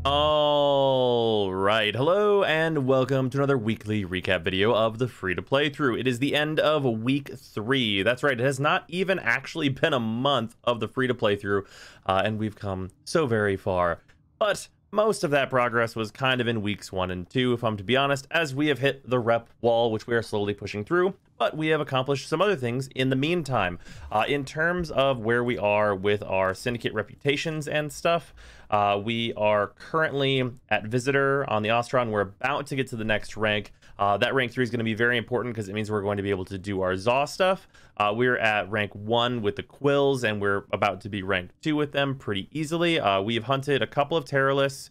All right, hello and welcome to another weekly recap video of the free-to-play through. It is the end of week 3. That's right, it has not even actually been a month of the free-to-play through, and we've come so very far. But most of that progress was kind of in weeks 1 and 2, if I'm to be honest, as we have hit the rep wall, which we are slowly pushing through. But we have accomplished some other things in the meantime. In terms of where we are with our syndicate reputations and stuff, we are currently at Visitor on the Ostron. We're about to get to the next rank. That rank 3 is going to be very important because it means we're going to be able to do our Zaw stuff. We're at rank 1 with the Quills, and we're about to be rank 2 with them pretty easily. We've hunted a couple of Terrorists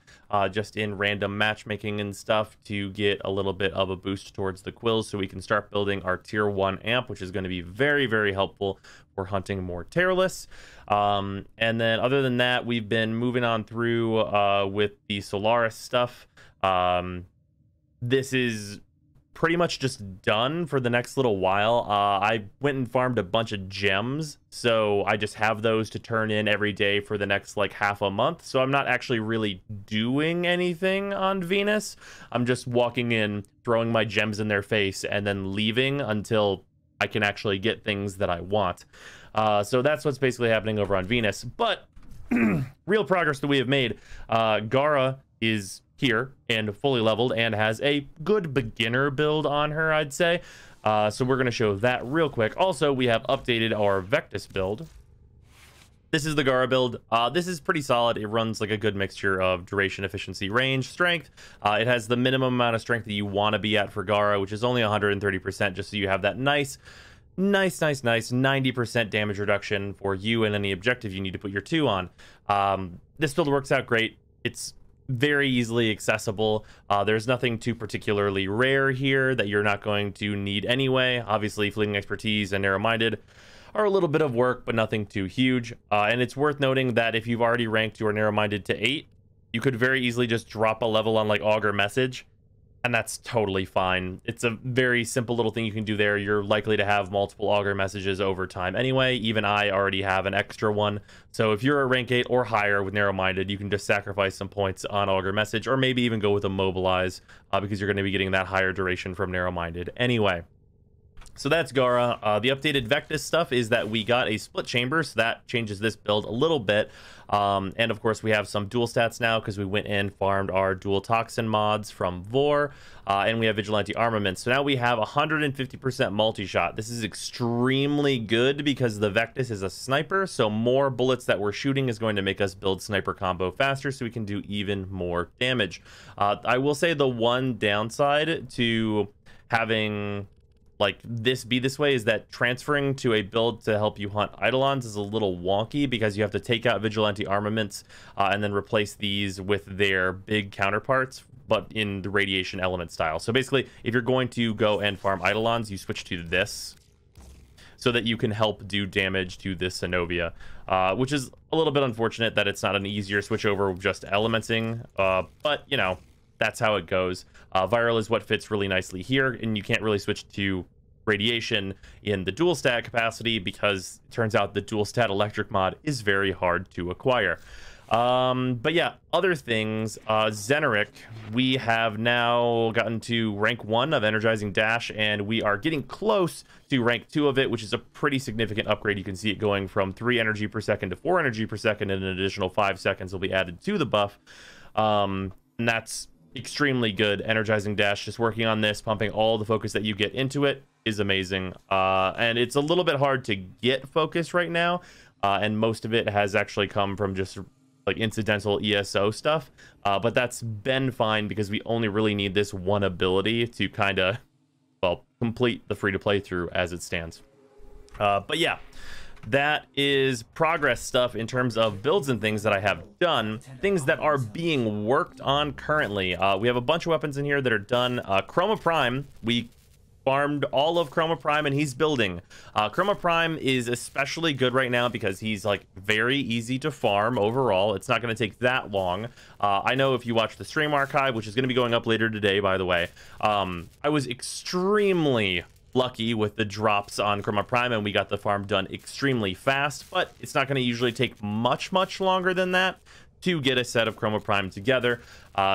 just in random matchmaking and stuff to get a little bit of a boost towards the Quills so we can start building our tier 1 amp, which is going to be very, very helpful for hunting more Terrorists. And then other than that, we've been moving on through with the Solaris stuff. This is pretty much just done for the next little while. I went and farmed a bunch of gems, so I just have those to turn in every day for the next like half a month. So I'm not actually really doing anything on Venus. I'm just walking in, throwing my gems in their face, and then leaving until I can actually get things that I want. So that's what's basically happening over on Venus. But real progress that we have made. Gaara is here and fully leveled and has a good beginner build on her, I'd say. So we're going to show that real quick. Also, we have updated our Vectis build. This is the Gaara build. This is pretty solid. It runs like a good mixture of duration, efficiency, range, strength. It has the minimum amount of strength that you want to be at for Gaara, which is only 130%, just so you have that nice 90% damage reduction for you and any objective you need to put your 2 on. This build works out great. It's very easily accessible. There's nothing too particularly rare here that you're not going to need anyway. Obviously, fleeting expertise and narrow-minded are a little bit of work, but nothing too huge. And it's worth noting that if you've already ranked your narrow-minded to 8, you could very easily just drop a level on like Augur Message, and that's totally fine. It's a very simple little thing you can do there. You're likely to have multiple Augur Messages over time anyway. Even I already have an extra one. So if you're a rank 8 or higher with narrow-minded, you can just sacrifice some points on Augur Message, or maybe even go with a Mobilize, because you're going to be getting that higher duration from narrow-minded anyway. So that's Gaara. The updated Vectis stuff is that we got a split chamber, so that changes this build a little bit. And of course, we have some dual stats now because we went in, farmed our dual toxin mods from Vor, and we have vigilante armament. So now we have 150% multi-shot. This is extremely good because the Vectis is a sniper, so more bullets that we're shooting is going to make us build sniper combo faster, so we can do even more damage. I will say the one downside to having like this be this way is that transferring to a build to help you hunt Eidolons is a little wonky because you have to take out vigilante armaments and then replace these with their big counterparts, but in the radiation element style. So basically, if you're going to go and farm Eidolons, you switch to this so that you can help do damage to this Zenobia, which is a little bit unfortunate that it's not an easier switch over just elementing, but you know, that's how it goes. Viral is what fits really nicely here, and you can't really switch to radiation in the dual stat capacity because it turns out the dual stat electric mod is very hard to acquire. But yeah, other things, Xen Uruk, we have now gotten to rank 1 of Energizing Dash, and we are getting close to rank 2 of it, which is a pretty significant upgrade. You can see it going from 3 energy per second to 4 energy per second, and an additional 5 seconds will be added to the buff. And that's extremely good. Energizing Dash, just working on this, pumping all the focus that you get into it is amazing. And it's a little bit hard to get focus right now, and most of it has actually come from just like incidental ESO stuff, but that's been fine because we only really need this one ability to kind of, well, complete the free-to-play through as it stands. But yeah, that is progress stuff in terms of builds and things that I have done. Things that are being worked on currently. We have a bunch of weapons in here that are done. Chroma Prime, we farmed all of Chroma Prime and he's building. Chroma Prime is especially good right now because he's like very easy to farm overall. It's not going to take that long. I know if you watch the stream archive, which is going to be going up later today, by the way, I was extremely lucky with the drops on Chroma Prime and we got the farm done extremely fast, but it's not going to usually take much longer than that to get a set of Chroma Prime together.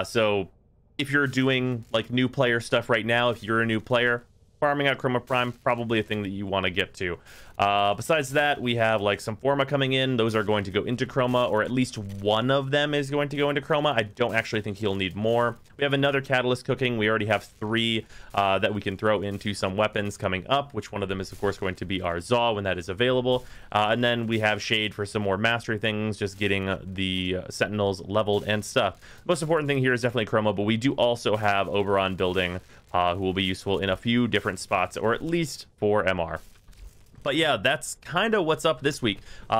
So if you're doing like new player stuff right now, if you're a new player, farming out Chroma Prime, probably a thing that you want to get to. Besides that, we have like some Forma coming in. Those are going to go into Chroma, or at least one of them is going to go into Chroma. I don't actually think he'll need more. We have another Catalyst cooking. We already have 3 that we can throw into some weapons coming up, which one of them is of course going to be our Zaw when that is available. And then we have Shade for some more mastery things, just getting the Sentinels leveled and stuff. The most important thing here is definitely Chroma, but we do also have Oberon building, who will be useful in a few different spots, or at least for MR. But yeah, that's kind of what's up this week.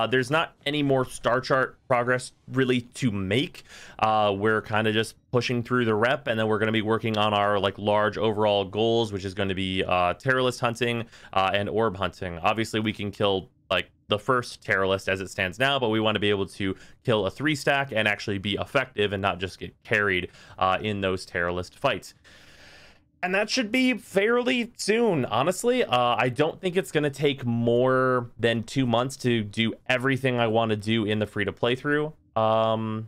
There's not any more star chart progress really to make. We're kind of just pushing through the rep, and then we're going to be working on our like large overall goals, which is going to be Terrorist hunting and orb hunting. Obviously, we can kill like the first Terrorist as it stands now, but we want to be able to kill a 3-stack and actually be effective and not just get carried in those Terrorist fights. And that should be fairly soon, honestly. I don't think it's going to take more than 2 months to do everything I want to do in the free-to-play through. And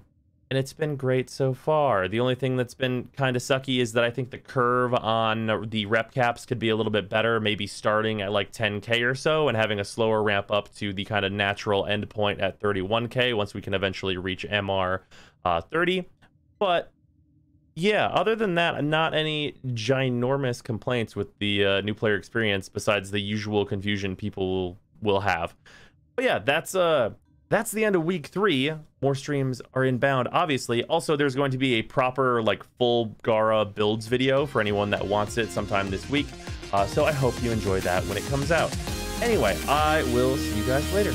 it's been great so far. The only thing that's been kind of sucky is that I think the curve on the rep caps could be a little bit better, maybe starting at like 10k or so and having a slower ramp up to the kind of natural endpoint at 31k once we can eventually reach MR 30. But yeah, other than that, not any ginormous complaints with the new player experience besides the usual confusion people will have. But yeah, that's the end of week 3. More streams are inbound, obviously. Also, there's going to be a proper, like, full Gaara builds video for anyone that wants it sometime this week. So I hope you enjoy that when it comes out. Anyway, I will see you guys later.